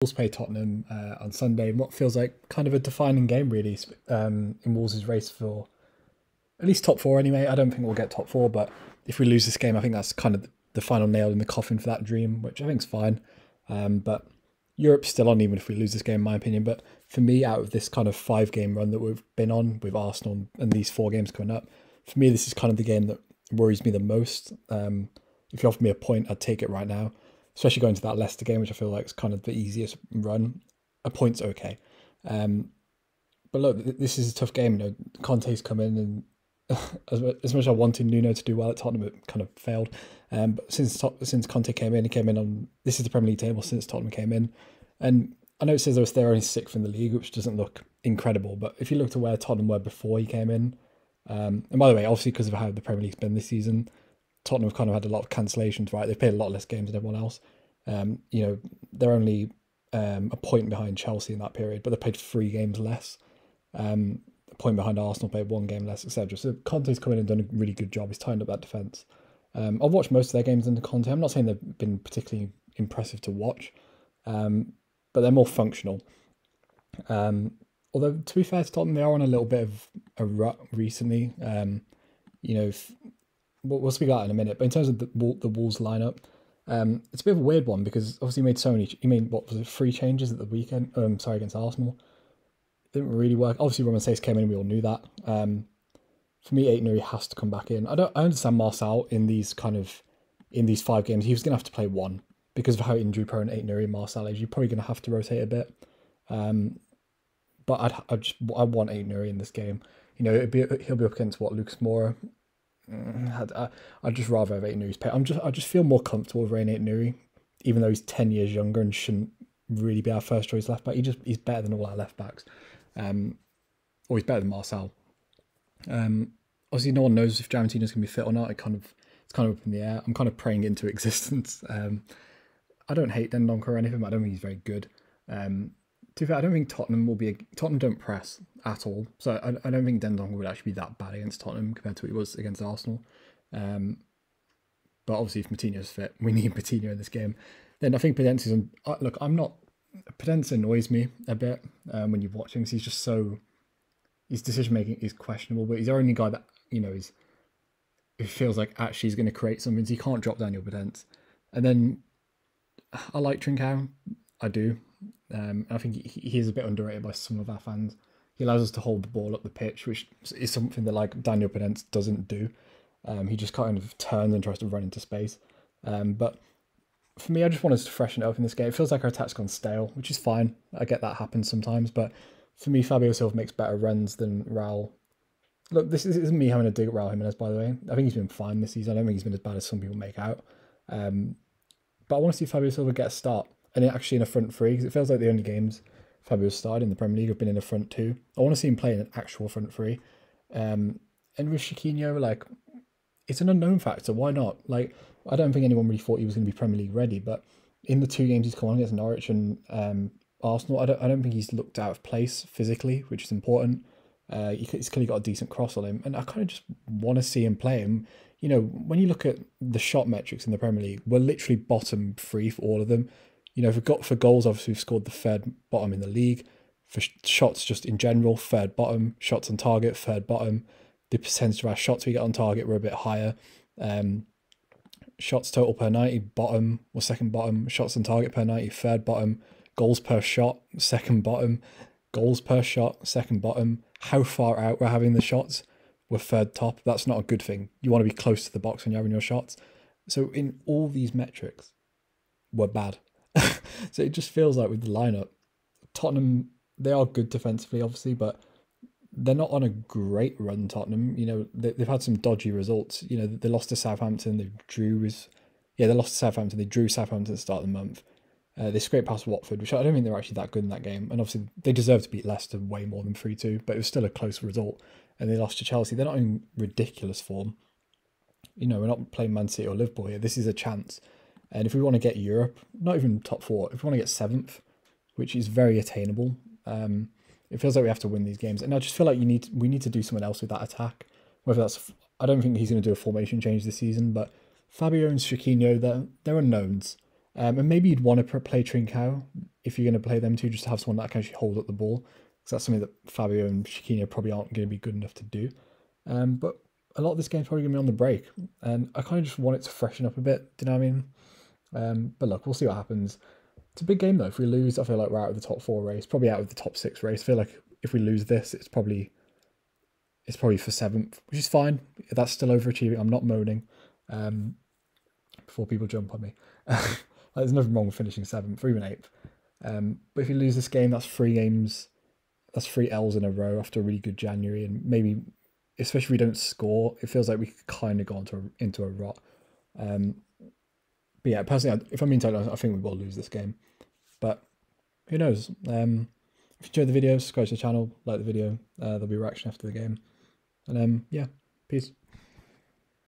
Wolves play Tottenham on Sunday, what feels like kind of a defining game, really, in Wolves' race for at least top four anyway. I don't think we'll get top four, but if we lose this game, I think that's kind of the final nail in the coffin for that dream, which I think is fine. But Europe's still on even if we lose this game, in my opinion. But for me, out of this kind of 5 game run that we've been on with Arsenal and these 4 games coming up, for me, this is kind of the game that worries me the most. If you offer me a point, I'd take it right now, especially going to that Leicester game, which I feel like is kind of the easiest run. A point's okay. But look, this is a tough game. Conte's come in and as much as I wanted Nuno to do well at Tottenham, it kind of failed. But since Conte came in, he came in on this is the Premier League table since Tottenham came in, and I know it says they're only 6th in the league, which doesn't look incredible. But if you look to where Tottenham were before he came in, and by the way, obviously because of how the Premier League's been this season, Tottenham have kind of had a lot of cancellations. Right, they've played a lot less games than everyone else. They're only a point behind Chelsea in that period, but they played 3 games less. A point behind Arsenal, played 1 game less, etc. So Conte's come in and done a really good job. He's tightened up that defence. I've watched most of their games under Conte. I'm not saying they've been particularly impressive to watch, but they're more functional. Although, to be fair to Tottenham, they are on a little bit of a rut recently. We'll speak about that in a minute. But in terms of the Wolves lineup, it's a bit of a weird one because obviously he made what was it, 3 changes at the weekend? Against Arsenal. Didn't really work. Obviously, Roman Sace came in. We all knew that. For me, Aït-Nouri has to come back in. I understand Marcel in these 5 games. He was going to have to play 1 because of how injury prone Aït-Nouri and Marcel is. You're probably going to have to rotate a bit. But I want Aït-Nouri in this game. He'll be up against Lucas Moura. I'd just rather have Aït-Nouri's pay. I just feel more comfortable with Rain Aït-Nouri, even though he's 10 years younger and shouldn't really be our first choice left back. He's better than all our left backs. Or he's better than Marcel. Obviously, no one knows if Jarentino's going to be fit or not. It's kind of up in the air. I'm kind of praying into existence. I don't hate Dendoncker or anything, but I don't think he's very good. To be fair, I don't think Tottenham don't press at all. So I don't think Dendoncker would actually be that bad against Tottenham compared to what he was against Arsenal. But obviously, if Coutinho's fit, we need Coutinho in this game. Then I think Podence's on. Look, Podence annoys me a bit when you're watching. Because he's just his decision making is questionable. But he's the only guy that it feels like actually he's going to create something. So you can't drop Daniel Podence. And then I like Trincao. I do. I think he is a bit underrated by some of our fans. He allows us to hold the ball up the pitch, which is something that Daniel Podence doesn't do. He just kind of turns and tries to run into space. But for me, I just want us to freshen it up in this game. It feels like our attack's gone stale, which is fine. I get that happens sometimes. But for me, Fabio Silva makes better runs than Raul. Look, this isn't me having a dig at Raul Jimenez, by the way. I think he's been fine this season. I don't think he's been as bad as some people make out. But I want to see Fabio Silva get a start. And actually in a front 3, because it feels like the only games Fabio's started in the Premier League have been in a front 2. I want to see him play in an actual front 3. And with Chiquinho, it's an unknown factor. Why not? I don't think anyone really thought he was going to be Premier League ready, but in the 2 games he's come on against Norwich and Arsenal, I don't think he's looked out of place physically, which is important. He's clearly got a decent cross on him, and I kind of just want to see him play him. When you look at the shot metrics in the Premier League, we're literally bottom 3 for all of them. For goals, obviously we've scored the 3rd bottom in the league. For shots, just in general, 3rd bottom. Shots on target, 3rd bottom. The percentage of our shots we get on target were a bit higher. Shots total per 90, bottom or 2nd bottom. Shots on target per 90, 3rd bottom. Goals per shot, 2nd bottom. Goals per shot, 2nd bottom. How far out we're having the shots, we're 3rd top. That's not a good thing. You want to be close to the box when you're having your shots. So in all these metrics, we're bad. So it just feels like with the lineup, Tottenham, they are good defensively, obviously, but they're not on a great run, Tottenham. They've had some dodgy results. They lost to Southampton. They lost to Southampton. They drew Southampton at the start of the month. They scraped past Watford, which I don't think they were actually that good in that game. And obviously, they deserved to beat Leicester way more than 3-2, but it was still a close result. And they lost to Chelsea. They're not in ridiculous form. We're not playing Man City or Liverpool here. This is a chance. And if we want to get Europe, not even top 4, if we want to get 7th, which is very attainable, it feels like we have to win these games. And I just feel like we need to do something else with that attack. Whether that's, I don't think he's going to do a formation change this season, but Fabio and Chiquinho, they're unknowns. And maybe you'd want to play Trincao if you're going to play them two, just to have someone that can actually hold up the ball. Because that's something that Fabio and Chiquinho probably aren't going to be good enough to do. But a lot of this game's probably going to be on the break. And I kind of just want it to freshen up a bit. Do you know what I mean? But look, we'll see what happens. It's a big game though. If we lose, I feel like we're out of the top 4 race, probably out of the top 6 race. I feel like if we lose this, it's probably for 7th, which is fine. That's still overachieving. I'm not moaning. Before people jump on me, there's nothing wrong with finishing 7th or even 8th. But if you lose this game, that's 3 games. That's 3 L's in a row after a really good January, and maybe, especially if we don't score, it feels like we could kind of go into a rot. But yeah, personally, if I'm being totally honest, I think we will lose this game. But who knows? If you enjoyed the video, subscribe to the channel, like the video. There'll be a reaction after the game. And yeah, peace.